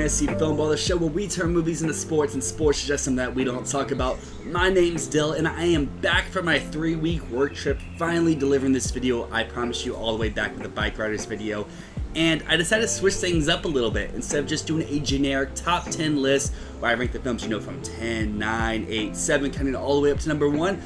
Fantasy Filmball, the show where we turn movies into sports and sports is just something that we don't talk about. My name's Dyl, and I am back from my 3-week work trip, finally delivering this video. I promised you all the way back with the Bike Riders video. And I decided to switch things up a little bit. Instead of just doing a generic top 10 list where I rank the films, from 10, 9, 8, 7, kind of all the way up to number 1,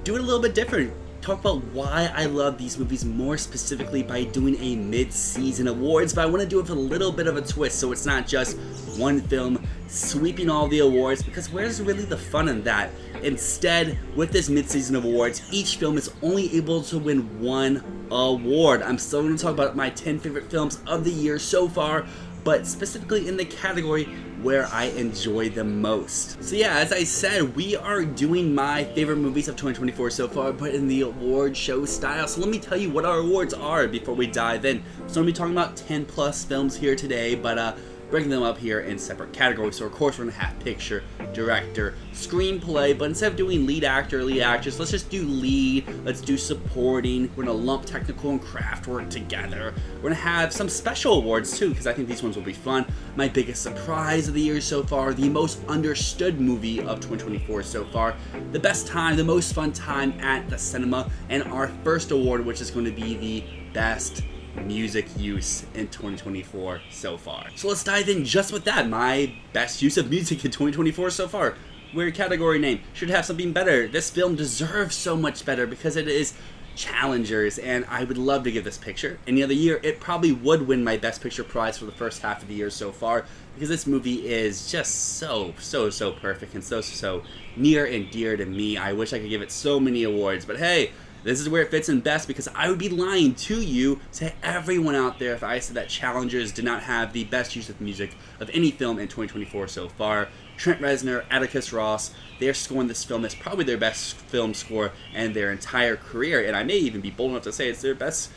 do it a little bit different. Talk about why I love these movies more specifically by doing a mid-season awards, but I want to do it with a little bit of a twist so it's not just one film sweeping all the awards, because where's really the fun in that? Instead, with this mid-season awards, each film is only able to win one award. I'm still going to talk about my 10 favorite films of the year so far, but specifically in the category where I enjoy the most. So yeah, as I said, we are doing my favorite movies of 2024 so far, but in the award show style. So let me tell you what our awards are before we dive in. So I'm going to be talking about 10 plus films here today, but breaking them up here in separate categories. So of course we're going to have picture, director, screenplay, but instead of doing lead actor, lead actress, let's just do lead, let's do supporting. We're going to lump technical and craft work together. We're going to have some special awards too, because I think these ones will be fun. My biggest surprise of the year so far, the most understood movie of 2024 so far, the best time, the most fun time at the cinema, and our first award, which is going to be the best music use in 2024 so far. So let's dive in just with that. My best use of music in 2024 so far. Weird category name. Should have something better. This film deserves so much better because it is challengers, and I would love to give this picture. Any other year, it probably would win my best picture prize for the first half of the year so far, because this movie is just so perfect and so near and dear to me. I wish I could give it so many awards, but hey, this is where it fits in best, because I would be lying to you, to everyone out there, if I said that Challengers did not have the best use of music of any film in 2024 so far. Trent Reznor, Atticus Ross, they're scoring this film as probably their best film score in their entire career, and I may even be bold enough to say it's their best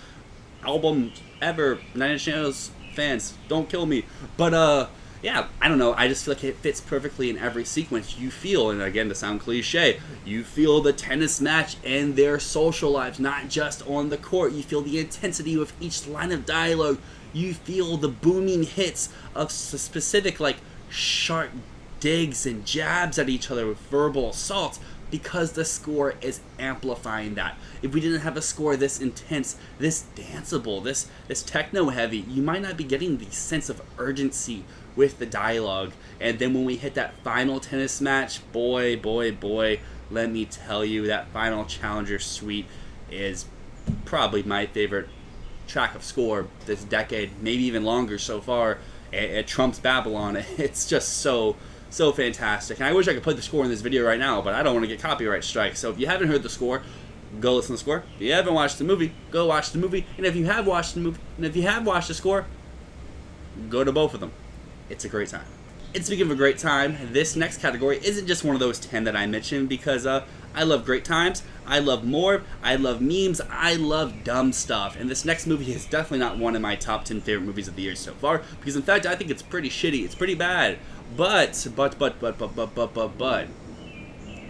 album ever. Nine Inch Nails fans, don't kill me. But yeah, I don't know, I just feel like it fits perfectly in every sequence. You feel, and again to sound cliche, you feel the tennis match and their social lives, not just on the court. You feel the intensity with each line of dialogue. You feel the booming hits of specific, like, sharp digs and jabs at each other with verbal assaults, because the score is amplifying that. If we didn't have a score this intense, this danceable, this techno heavy, you might not be getting the sense of urgency with the dialogue. And then when we hit that final tennis match, boy, let me tell you, that final Challenger suite is probably my favorite track of score this decade, maybe even longer so far. It trumps Babylon. It's just so fantastic. And I wish I could play the score in this video right now, but I don't want to get copyright strikes. So if you haven't heard the score, go listen to the score. If you haven't watched the movie, go watch the movie. And if you have watched the movie, and if you have watched the score, go to both of them. It's a great time. And speaking of a great time, this next category isn't just one of those 10 that I mentioned, because I love great times, I love more, I love memes, I love dumb stuff. And this next movie is definitely not one of my top 10 favorite movies of the year so far, because in fact I think it's pretty shitty, it's pretty bad. But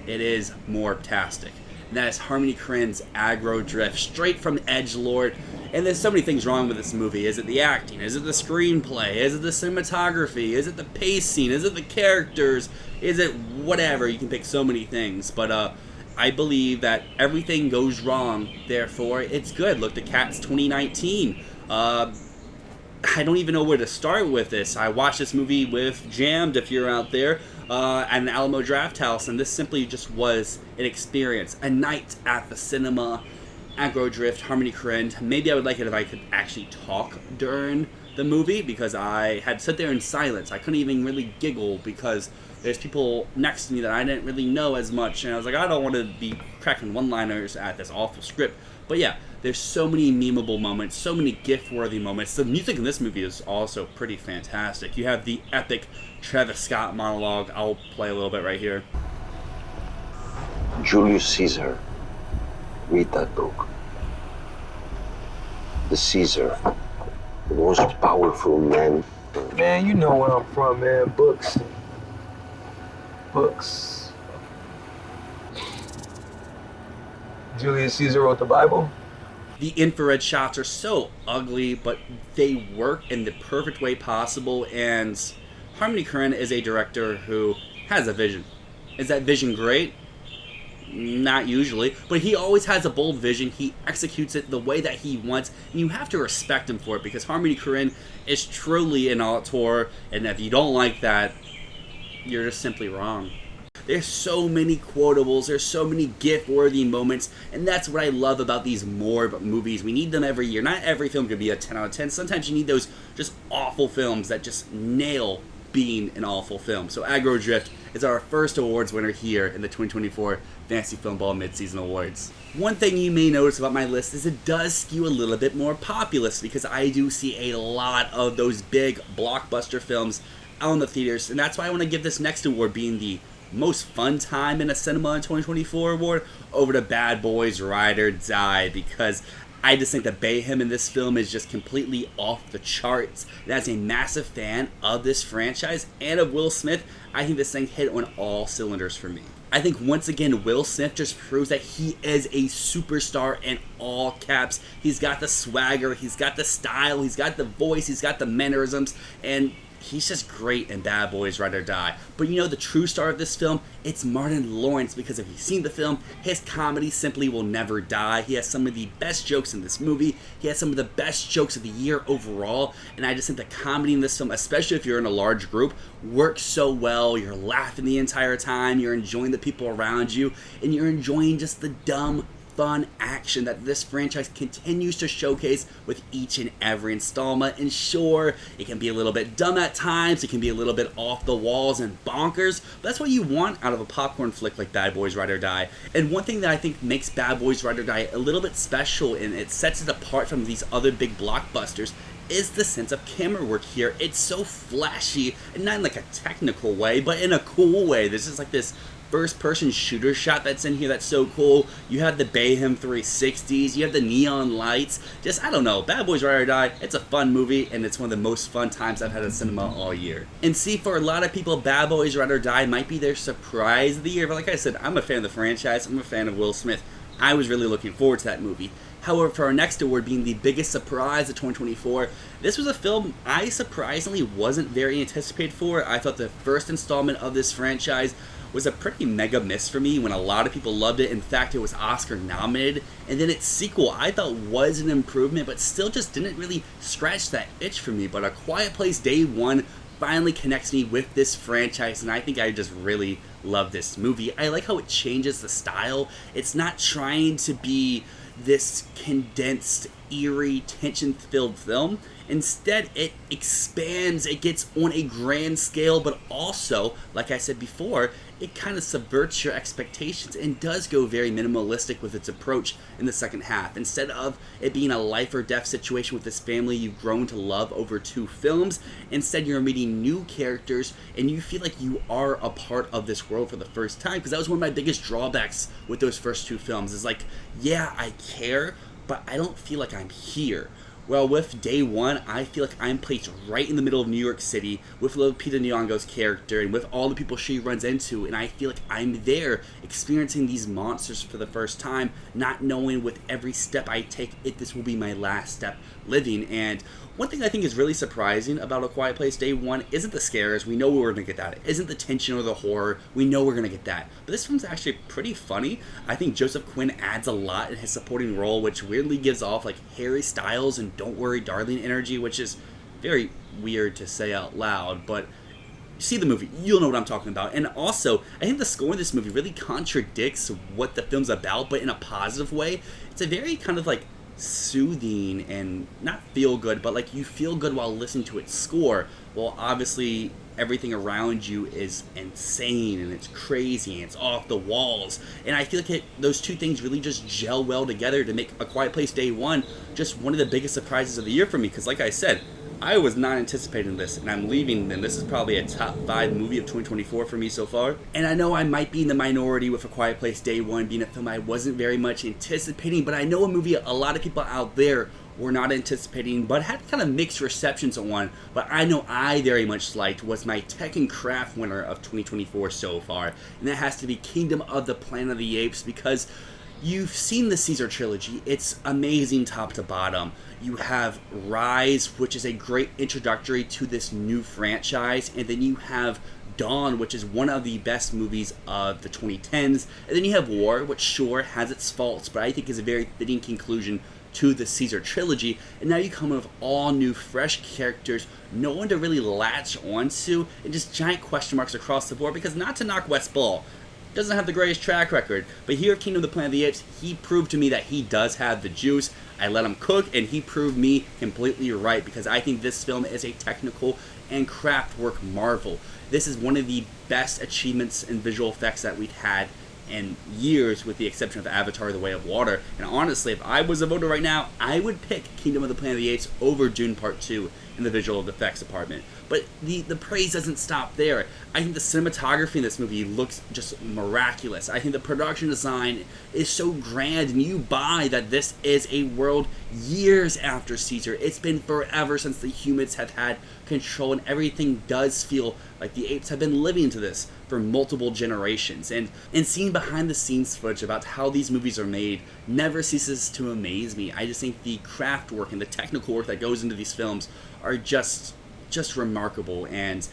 it is more-tastic. And that is Harmony Korine's Aggro Drift, straight from EDGLRD. And there's so many things wrong with this movie. Is it the acting? Is it the screenplay? Is it the cinematography? Is it the pacing? Is it the characters? Is it whatever? You can pick so many things. But I believe that everything goes wrong, therefore it's good. Look, the Cats 2019. I don't even know where to start with this. I watched this movie with Jammed, if you're out there, at an Alamo Draft House, and this simply just was an experience. A night at the cinema. Aggro Drift, Harmony Korine. Maybe I would like it if I could actually talk during the movie, because I had to sit there in silence. I couldn't even really giggle because there's people next to me that I didn't really know as much, and I was like, I don't want to be cracking one-liners at this awful script. But yeah, there's so many memeable moments, so many GIF-worthy moments. The music in this movie is also pretty fantastic. You have the epic Travis Scott monologue. I'll play a little bit right here. Julius Caesar. Read that book. The Caesar, the most powerful man. Man, you know where I'm from, man. Books. Julius Caesar wrote the Bible? The infrared shots are so ugly, but they work in the perfect way possible, and Harmony Korine is a director who has a vision. Is that vision great? Not usually, but he always has a bold vision. He executes it the way that he wants, and you have to respect him for it, because Harmony Korine is truly an auteur, and if you don't like that, you're just simply wrong. There's so many quotables, there's so many GIF-worthy moments, and that's what I love about these Morb movies. We need them every year. Not every film could be a 10 out of 10. Sometimes you need those just awful films that just nail being an awful film. So Aggro Drift is our first awards winner here in the 2024 Fantasy Filmball Mid-Season Awards. One thing you may notice about my list is it does skew a little bit more populist, because I do see a lot of those big blockbuster films out in the theaters, and that's why I want to give this next award, being the most fun time in a cinema in 2024 award, over to Bad Boys Ride or Die, because I just think the Bayhem in this film is just completely off the charts. And as a massive fan of this franchise and of Will Smith, I think this thing hit on all cylinders for me. I think once again Will Smith just proves that he is a superstar in all caps. He's got the swagger, he's got the style, he's got the voice, he's got the mannerisms, and he's just great in Bad Boys Ride or Die. But you know, the true star of this film, it's Martin Lawrence, because if you've seen the film, his comedy simply will never die. He has some of the best jokes in this movie. He has some of the best jokes of the year overall, and I just think the comedy in this film, especially if you're in a large group, works so well. You're laughing the entire time, you're enjoying the people around you, and you're enjoying just the dumb, fun action that this franchise continues to showcase with each and every installment. And sure, it can be a little bit dumb at times, it can be a little bit off the walls and bonkers, but that's what you want out of a popcorn flick like Bad Boys Ride or Die. And one thing that I think makes Bad Boys Ride or Die a little bit special, and it sets it apart from these other big blockbusters, is the sense of camera work here. It's so flashy, and not in like a technical way, but in a cool way. There's just like this first-person shooter shot that's in here that's so cool. You have the Bayhem 360s, you have the neon lights. Just, I don't know, Bad Boys Ride or Die, it's a fun movie, and it's one of the most fun times I've had in cinema all year. And see, for a lot of people, Bad Boys Ride or Die might be their surprise of the year, but like I said, I'm a fan of the franchise, I'm a fan of Will Smith. I was really looking forward to that movie. However, for our next award, being the biggest surprise of 2024, this was a film I surprisingly wasn't very anticipated for. I thought the first installment of this franchise was a pretty mega miss for me when a lot of people loved it. In fact, it was Oscar nominated. And then its sequel I thought was an improvement, but still just didn't really scratch that itch for me. But A Quiet Place Day One finally connects me with this franchise, and I think I just really love this movie. I like how it changes the style. It's not trying to be this condensed, eerie, tension-filled film. Instead, it expands, it gets on a grand scale, but also, like I said before, it kind of subverts your expectations and does go very minimalistic with its approach in the second half. Instead of it being a life or death situation with this family you've grown to love over 2 films, instead you're meeting new characters and you feel like you are a part of this world for the first time. Because that was one of my biggest drawbacks with those first 2 films, is like, yeah, I care, but I don't feel like I'm here. Well, with Day One, I feel like I'm placed right in the middle of New York City with Lupita Nyong'o's character and with all the people she runs into, and I feel like I'm there experiencing these monsters for the first time, not knowing with every step I take if this will be my last step living. And one thing I think is really surprising about A Quiet Place Day One isn't the scares. We know we're going to get that. It isn't the tension or the horror. We know we're going to get that. But this film's actually pretty funny. I think Joseph Quinn adds a lot in his supporting role, which weirdly gives off like Harry Styles and Don't Worry Darling energy, which is very weird to say out loud, but see the movie, you'll know what I'm talking about. And also, I think the score in this movie really contradicts what the film's about, but in a positive way. It's a very kind of like soothing and not feel good, but like you feel good while listening to its score. Well, obviously everything around you is insane and it's crazy and it's off the walls, and I feel like those two things really just gel well together to make A Quiet Place Day One just one of the biggest surprises of the year for me. Because like I said, I was not anticipating this, and I'm leaving, and this is probably a top 5 movie of 2024 for me so far. And I know I might be in the minority with A Quiet Place Day One being a film I wasn't very much anticipating, but I know a movie a lot of people out there were not anticipating, but had kind of mixed receptions on one. But I know I very much liked was my Tech and Craft winner of 2024 so far, and that has to be Kingdom of the Planet of the Apes, because You've seen the Caesar trilogy. It's amazing top to bottom. You have Rise, which is a great introductory to this new franchise, and then you have Dawn, which is one of the best movies of the 2010s, and then you have War, which sure has its faults, but I think is a very fitting conclusion to the Caesar trilogy. And now you come with all new fresh characters, no one to really latch onto, and just giant question marks across the board, because not to knock Wes Ball, doesn't have the greatest track record, but here at Kingdom of the Planet of the Apes, he proved to me that he does have the juice. I let him cook, and he proved me completely right, because I think this film is a technical and craft work marvel. This is one of the best achievements in visual effects that we've had in years, with the exception of Avatar: The Way of Water. And honestly, if I was a voter right now, I would pick Kingdom of the Planet of the Apes over Dune Part 2 in the visual effects department. But the praise doesn't stop there. I think the cinematography in this movie looks just miraculous. I think the production design is so grand, and you buy that this is a world years after Caesar. It's been forever since the humans have had control, and everything does feel like the apes have been living to this for multiple generations. And seeing behind the scenes footage about how these movies are made never ceases to amaze me. I just think the craft work and the technical work that goes into these films are just remarkable, and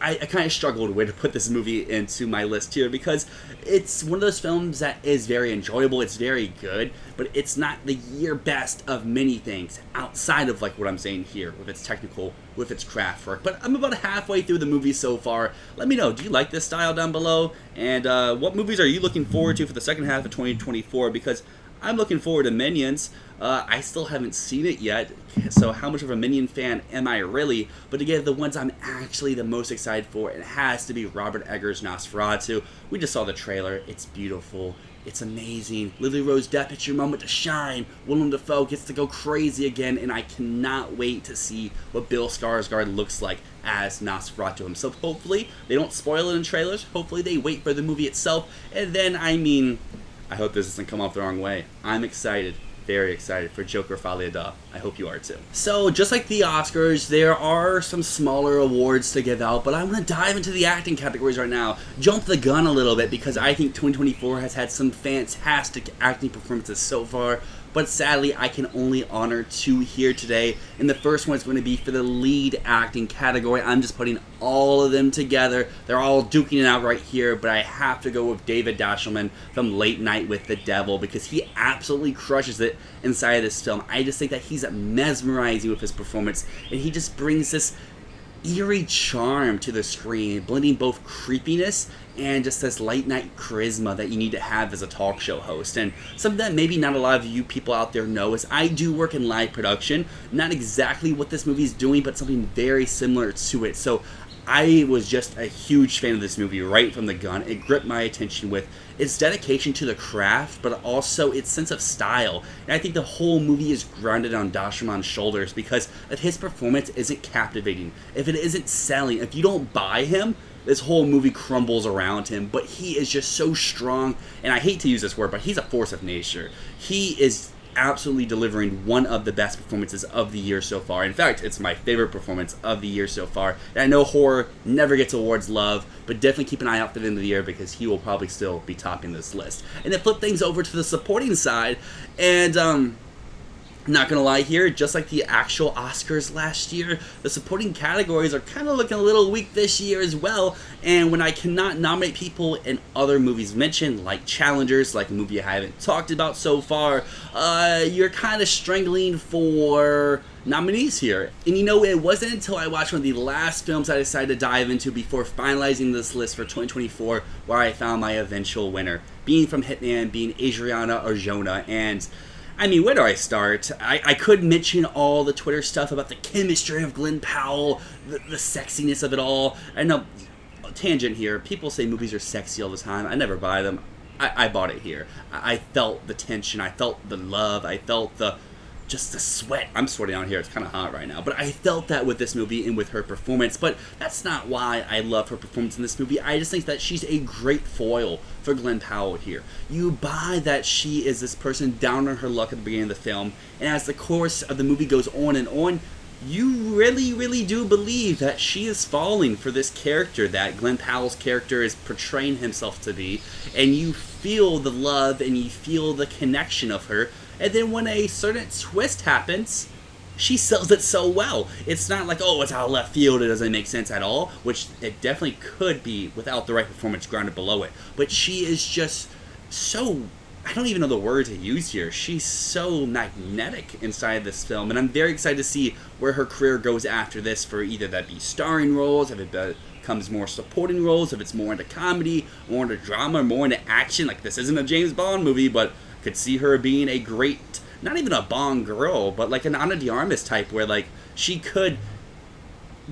I kind of struggled where to put this movie into my list here, because it's one of those films that is very enjoyable, it's very good, but it's not the year best of many things outside of like what I'm saying here with its technical, with its craft work. But I'm about halfway through the movie so far. Let me know, do you like this style down below? And what movies are you looking forward to for the second half of 2024? Because I'm looking forward to Minions. I still haven't seen it yet, so how much of a Minion fan am I really? But to get the ones I'm actually the most excited for, it has to be Robert Eggers' Nosferatu. We just saw the trailer. It's beautiful. It's amazing. Lily Rose Depp, it's your moment to shine. Willem Dafoe gets to go crazy again, and I cannot wait to see what Bill Skarsgård looks like as Nosferatu himself. Hopefully, they don't spoil it in trailers. Hopefully, they wait for the movie itself. And then, I hope this doesn't come off the wrong way. I'm excited, very excited for Joker Folie. I hope you are too. So, just like the Oscars, there are some smaller awards to give out, but I'm going to dive into the acting categories right now. Jump the gun a little bit, because I think 2024 has had some fantastic acting performances so far, but sadly, I can only honor 2 here today, and the first one is going to be for the lead acting category. I'm just putting all of them together. They're all duking it out right here, but I have to go with David Dashelman from Late Night with the Devil, because he absolutely crushes it inside of this film. I just think that he's mesmerizing with his performance, and he just brings this eerie charm to the screen, blending both creepiness and just this late night charisma that you need to have as a talk show host. And something that maybe not a lot of you people out there know is I do work in live production. Not exactly what this movie is doing, but something very similar to it. So I was just a huge fan of this movie right from the gun. It gripped my attention with its dedication to the craft, but also its sense of style. And I think the whole movie is grounded on Dashelman's shoulders, because if his performance isn't captivating, if it isn't selling, if you don't buy him, this whole movie crumbles around him. But he is just so strong, and I hate to use this word, but he's a force of nature. He is absolutely delivering one of the best performances of the year so far. In fact, it's my favorite performance of the year so far. And I know horror never gets awards love, but definitely keep an eye out for the end of the year, because he will probably still be topping this list. And then flip things over to the supporting side, and not gonna lie here, just like the actual Oscars last year, the supporting categories are kind of looking a little weak this year as well. And when I cannot nominate people in other movies mentioned, like Challengers, like a movie I haven't talked about so far, you're kind of strangling for nominees here. And you know, it wasn't until I watched one of the last films I decided to dive into before finalizing this list for 2024 where I found my eventual winner, being from Hitman, being Adriana Arjona. And where do I start? I could mention all the Twitter stuff about the chemistry of Glenn Powell, the sexiness of it all. I know, tangent here, people say movies are sexy all the time. I never buy them. I bought it here. I felt the tension, I felt the love, I felt just the sweat. I'm sweating out here, it's kind of hot right now. But I felt that with this movie and with her performance. But that's not why I love her performance in this movie. I just think that she's a great foil for Glenn Powell here. You buy that she is this person down on her luck at the beginning of the film, and as the course of the movie goes on and on, you really, really do believe that she is falling for this character that Glenn Powell's character is portraying himself to be, and you feel the love and you feel the connection of her. And then when a certain twist happens, she sells it so well. It's not like, oh, it's out of left field, it doesn't make sense at all, which it definitely could be without the right performance grounded below it. But she is just so, I don't even know the word to use here. She's so magnetic inside this film, and I'm very excited to see where her career goes after this, for either that be starring roles, if it becomes more supporting roles, if it's more into comedy, more into drama, more into action. Like, this isn't a James Bond movie, but could see her being a great, not even a Bond girl, but like an Ana de Armas type, where like she could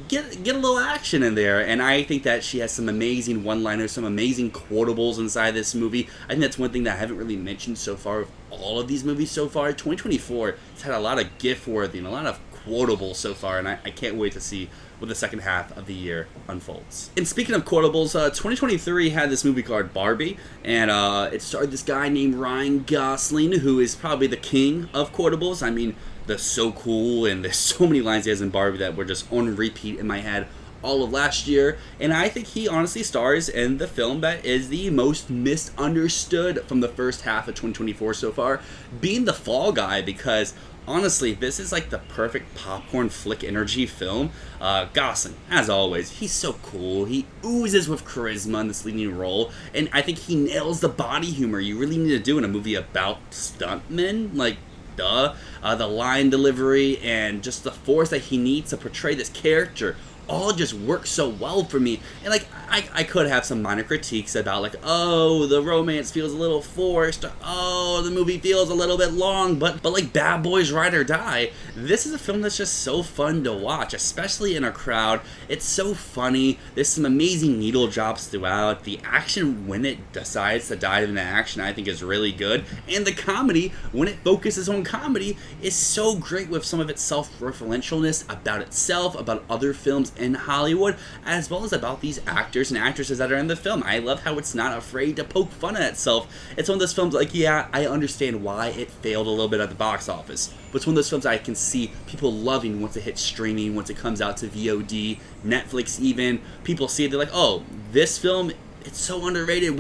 get a little action in there. And I think that she has some amazing one-liners, some amazing quotables inside this movie. I think that's one thing that I haven't really mentioned so far of all of these movies so far. 2024 has had a lot of gift-worthy and a lot of quotables so far, and I can't wait to see what the second half of the year unfolds. And speaking of quotables, 2023 had this movie called Barbie, and it starred this guy named Ryan Gosling, who is probably the king of quotables. I mean, the so cool, and there's so many lines he has in Barbie that were just on repeat in my head all of last year, and I think he honestly stars in the film that is the most misunderstood from the first half of 2024 so far, being the Fall Guy, because honestly, this is like the perfect popcorn flick energy film. Gosling, as always, he's so cool. He oozes with charisma in this leading role, and I think he nails the body humor you really need to do in a movie about stuntmen. Like, duh. The line delivery and just the force that he needs to portray this character all just works so well for me. And like, I could have some minor critiques about like, oh, the romance feels a little forced, oh, the movie feels a little bit long, but like Bad Boys Ride or Die, this is a film that's just so fun to watch, especially in a crowd. It's so funny. There's some amazing needle drops throughout. The action, when it decides to dive into action, I think is really good. And the comedy, when it focuses on comedy, is so great with some of its self-referentialness about itself, about other films in Hollywood, as well as about these actors and actresses that are in the film. I love how it's not afraid to poke fun at itself. It's one of those films like, yeah, I understand why it failed a little bit at the box office, but it's one of those films I can see people loving once it hits streaming, once it comes out to VOD, Netflix even. People see it, they're like, oh, this film, it's so underrated.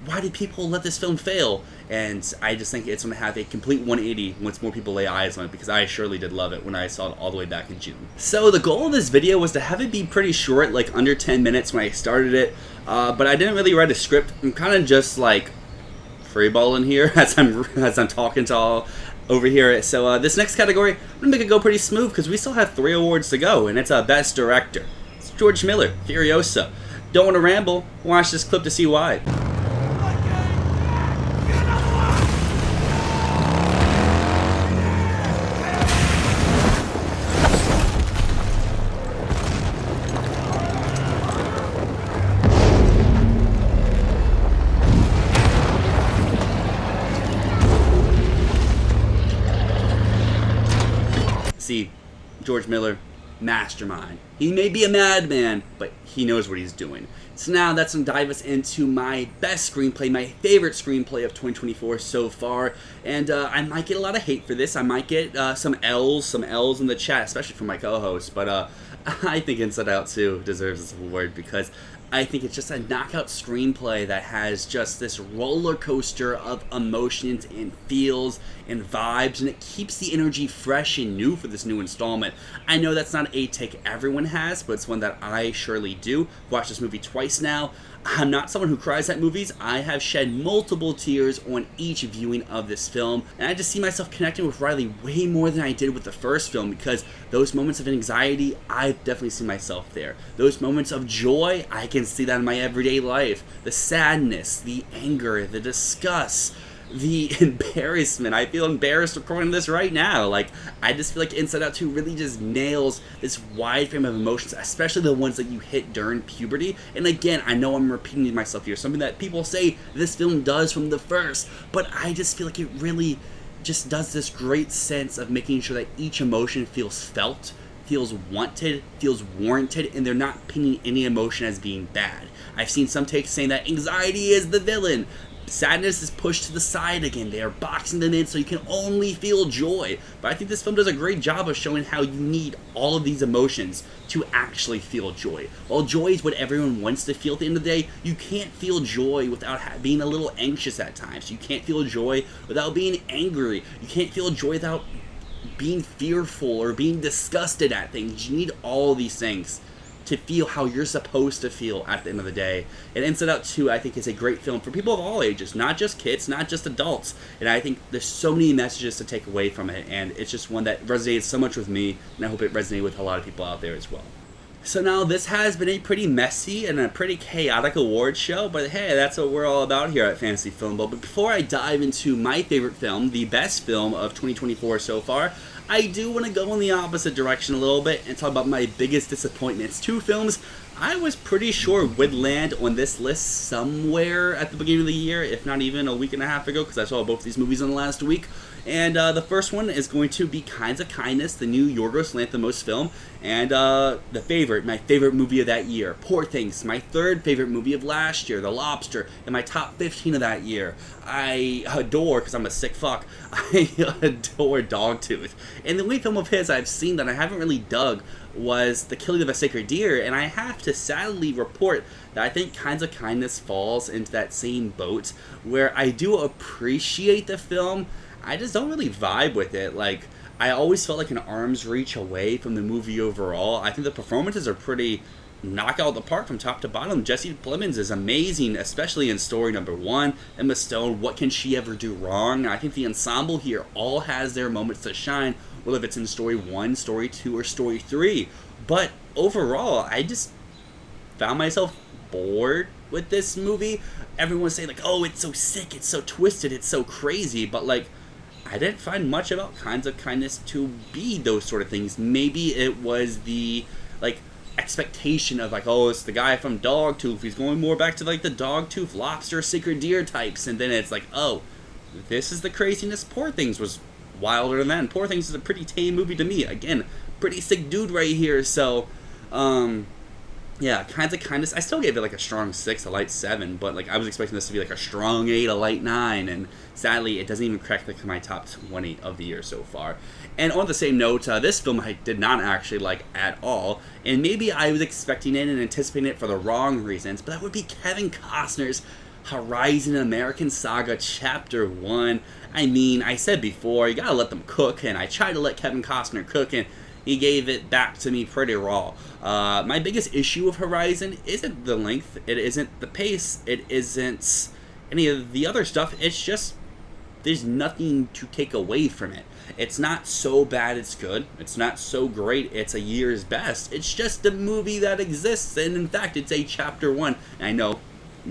Why did people let this film fail? And I just think it's going to have a complete 180 once more people lay eyes on it, because I surely did love it when I saw it all the way back in June. So the goal of this video was to have it be pretty short, like under 10 minutes when I started it, but I didn't really write a script. I'm kind of just like freeballing here as I'm talking to all over here. So this next category, I'm going to make it go pretty smooth because we still have 3 awards to go, and it's Best Director. It's George Miller, Furiosa. Don't want to ramble, watch this clip to see why. See, George Miller, mastermind. He may be a madman, but he knows what he's doing. So now that's going to dive us into my best screenplay, my favorite screenplay of 2024 so far. And I might get a lot of hate for this. I might get some L's in the chat, especially from my co-host. But I think Inside Out 2 deserves this award because I think it's just a knockout screenplay that has just this roller coaster of emotions and feels and vibes, and it keeps the energy fresh and new for this new installment. I know that's not a take everyone has, but it's one that I surely do. I've watched this movie twice now. I'm not someone who cries at movies. I have shed multiple tears on each viewing of this film, and I just see myself connecting with Riley way more than I did with the first film, because those moments of anxiety, I definitely see myself there. Those moments of joy, I can see that in my everyday life. The sadness, the anger, the disgust, the embarrassment. I feel embarrassed recording this right now. Like, I just feel like Inside Out 2 really just nails this wide frame of emotions, especially the ones that you hit during puberty. And again, I know I'm repeating myself here, something that people say this film does from the first, but I just feel like it really just does this great sense of making sure that each emotion feels felt, feels wanted, feels warranted, and they're not painting any emotion as being bad. I've seen some takes saying that anxiety is the villain. Sadness is pushed to the side again. They are boxing them in so you can only feel joy. But I think this film does a great job of showing how you need all of these emotions to actually feel joy. While joy is what everyone wants to feel at the end of the day, you can't feel joy without being a little anxious at times. You can't feel joy without being angry. You can't feel joy without being fearful or being disgusted at things. You need all these things to feel how you're supposed to feel at the end of the day. And Inside Out 2, I think, is a great film for people of all ages, not just kids, not just adults. And I think there's so many messages to take away from it, and it's just one that resonates so much with me, and I hope it resonates with a lot of people out there as well. So now, this has been a pretty messy and a pretty chaotic award show, but hey, that's what we're all about here at Fantasy Filmball. But before I dive into my favorite film, the best film of 2024 so far, I do want to go in the opposite direction a little bit and talk about my biggest disappointments. Two films I was pretty sure would land on this list somewhere at the beginning of the year, if not even a week and a half ago, because I saw both these movies in the last week. And the first one is going to be Kinds of Kindness, the new Yorgos Lanthimos film, and my favorite movie of that year, Poor Things, my third favorite movie of last year, The Lobster, and my top 15 of that year. I adore, because I'm a sick fuck, I adore Dogtooth. And the only film of his I've seen that I haven't really dug was The Killing of a Sacred Deer, and I have to sadly report that I think Kinds of Kindness falls into that same boat, where I do appreciate the film, I just don't really vibe with it. Like, I always felt like an arm's reach away from the movie overall. I think the performances are pretty knock out of the park from top to bottom. Jesse Plemons is amazing, especially in story number 1. Emma Stone, what can she ever do wrong? I think the ensemble here all has their moments to shine, whether it's in story 1, story 2, or story 3. But overall, I just found myself bored with this movie. Everyone's saying like, oh, it's so sick, it's so twisted, it's so crazy, but like, I didn't find much about Kinds of Kindness to be those sort of things. Maybe it was the, like, expectation of, like, oh, it's the guy from Dogtooth. He's going more back to, like, the Dogtooth, Lobster, Sacred Deer types. And then it's like, oh, this is the craziness. Poor Things was wilder than that. And Poor Things is a pretty tame movie to me. Again, pretty sick dude right here. So, yeah, Kinds of Kindness, I still gave it like a strong 6, a light 7, but like I was expecting this to be like a strong 8, a light 9, and sadly it doesn't even crack like my top 20 of the year so far. And on the same note, this film I did not actually like at all, and maybe I was expecting it and anticipating it for the wrong reasons, but that would be Kevin Costner's Horizon American Saga Chapter 1. I mean, I said before, you gotta let them cook, and I tried to let Kevin Costner cook, and he gave it back to me pretty raw. My biggest issue of Horizon isn't the length, it isn't the pace, it isn't any of the other stuff, it's just, there's nothing to take away from it. It's not so bad it's good, it's not so great it's a year's best, it's just a movie that exists, and in fact it's a Chapter 1. And I know,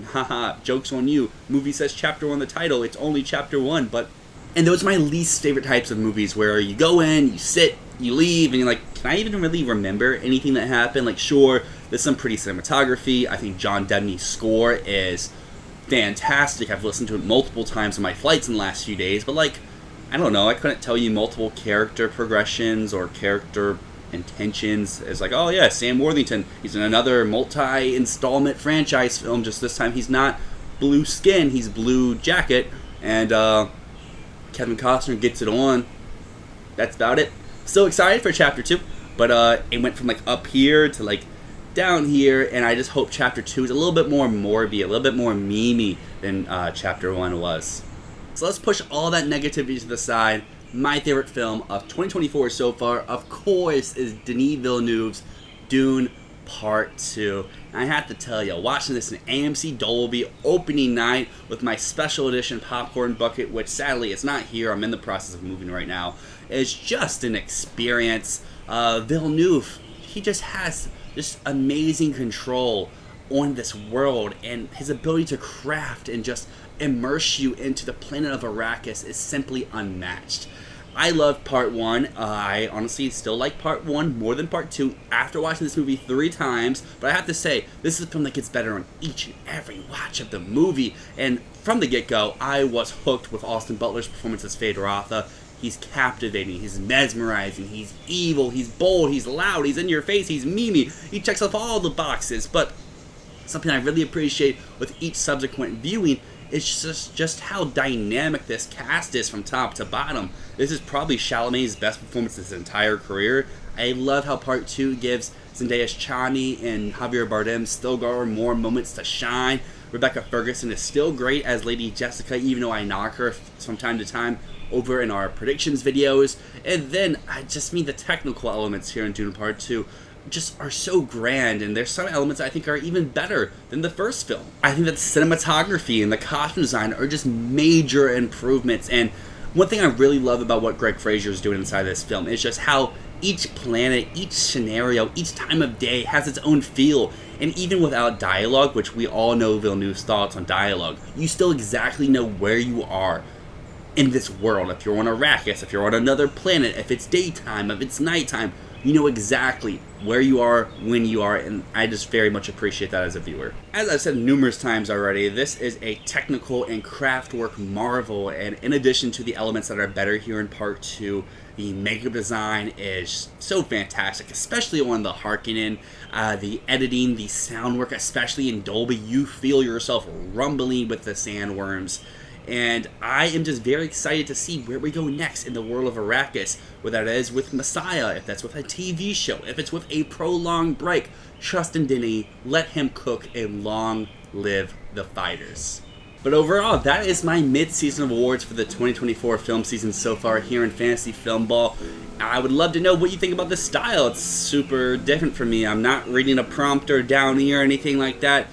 haha, joke's on you, movie says Chapter 1 in the title, it's only Chapter 1, but... And those are my least favorite types of movies, where you go in, you sit, you leave, and you're like, can I even really remember anything that happened? Like, sure, there's some pretty cinematography. I think John Debney's score is fantastic. I've listened to it multiple times on my flights in the last few days, but like, I don't know, I couldn't tell you multiple character progressions or character intentions. It's like, oh yeah, Sam Worthington, he's in another multi-installment franchise film, just this time he's not blue skin, he's blue jacket, and Kevin Costner gets it on. That's about it. So excited for Chapter 2, but it went from like up here to like down here, and I just hope Chapter 2 is a little bit more morbid, a little bit more memey than Chapter 1 was. So let's push all that negativity to the side. My favorite film of 2024 so far, of course, is Denis Villeneuve's Dune Part 2. And I have to tell you, watching this in AMC Dolby opening night with my special edition popcorn bucket, which sadly it's not here, I'm in the process of moving right now, is just an experience. Villeneuve, he just has just amazing control on this world, and his ability to craft and just immerse you into the planet of Arrakis is simply unmatched. I loved Part 1. I honestly still like Part 1 more than Part 2 after watching this movie 3 times, but I have to say, this is a film that gets better on each and every watch of the movie, and from the get-go, I was hooked with Austin Butler's performance as Feyd-Rautha. He's captivating, he's mesmerizing, he's evil, he's bold, he's loud, he's in your face, he's memey, he checks off all the boxes, but something I really appreciate with each subsequent viewing It's just how dynamic this cast is from top to bottom. This is probably Chalamet's best performance of his entire career. I love how part 2 gives Zendaya's Chani and Javier Bardem still garner more moments to shine. Rebecca Ferguson is still great as Lady Jessica, even though I knock her from time to time over in our predictions videos. And then I just mean the technical elements here in Dune Part 2 just are so grand, and there's some elements I think are even better than the first film. I think that the cinematography and the costume design are just major improvements, and one thing I really love about what Greg Fraser is doing inside this film is just how each planet, each scenario, each time of day has its own feel. And even without dialogue, which we all know Villeneuve's thoughts on dialogue, you still exactly know where you are in this world. If you're on Arrakis, if you're on another planet, if it's daytime, if it's nighttime, you know exactly where you are, when you are, and I just very much appreciate that as a viewer. As I've said numerous times already, this is a technical and craft work marvel, and in addition to the elements that are better here in Part 2, the makeup design is so fantastic, especially on the Harkonnen, the editing, the sound work, especially in Dolby. You feel yourself rumbling with the sandworms. And I am just very excited to see where we go next in the world of Arrakis, whether that is with Messiah, if that's with a TV show, if it's with a prolonged break. Trust in Denis, let him cook, and long live the fighters. But overall, that is my mid-season awards for the 2024 film season so far here in Fantasy Filmball. I would love to know what you think about this style. It's super different for me. I'm not reading a prompter down here or anything like that.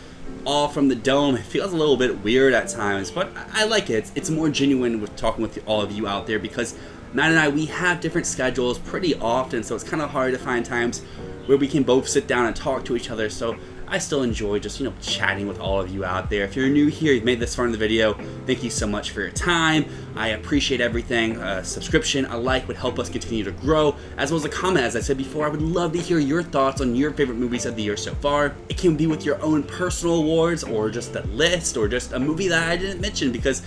All from the dome. It feels a little bit weird at times, but I like it. It's more genuine with talking with all of you out there, because Matt and I, we have different schedules pretty often, so it's kind of hard to find times where we can both sit down and talk to each other. So I still enjoy just, chatting with all of you out there. If you're new here, you've made this far in the video, thank you so much for your time. I appreciate everything. A subscription, a like would help us continue to grow, as well as a comment. As I said before, I would love to hear your thoughts on your favorite movies of the year so far. It can be with your own personal awards, or just a list, or just a movie that I didn't mention, because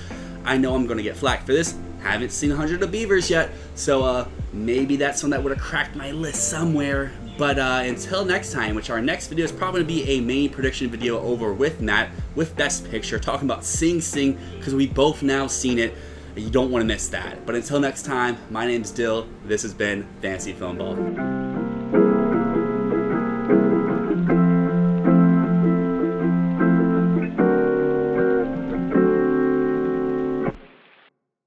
I know I'm going to get flack for this. Haven't seen 100 of Beavers yet, so maybe that's one that would have cracked my list somewhere. But until next time, which our next video is probably going to be a main prediction video over with Matt, with Best Picture, talking about Sing Sing, because we both now seen it. You don't want to miss that. But until next time, my name's Dyl. This has been Fantasy Filmball.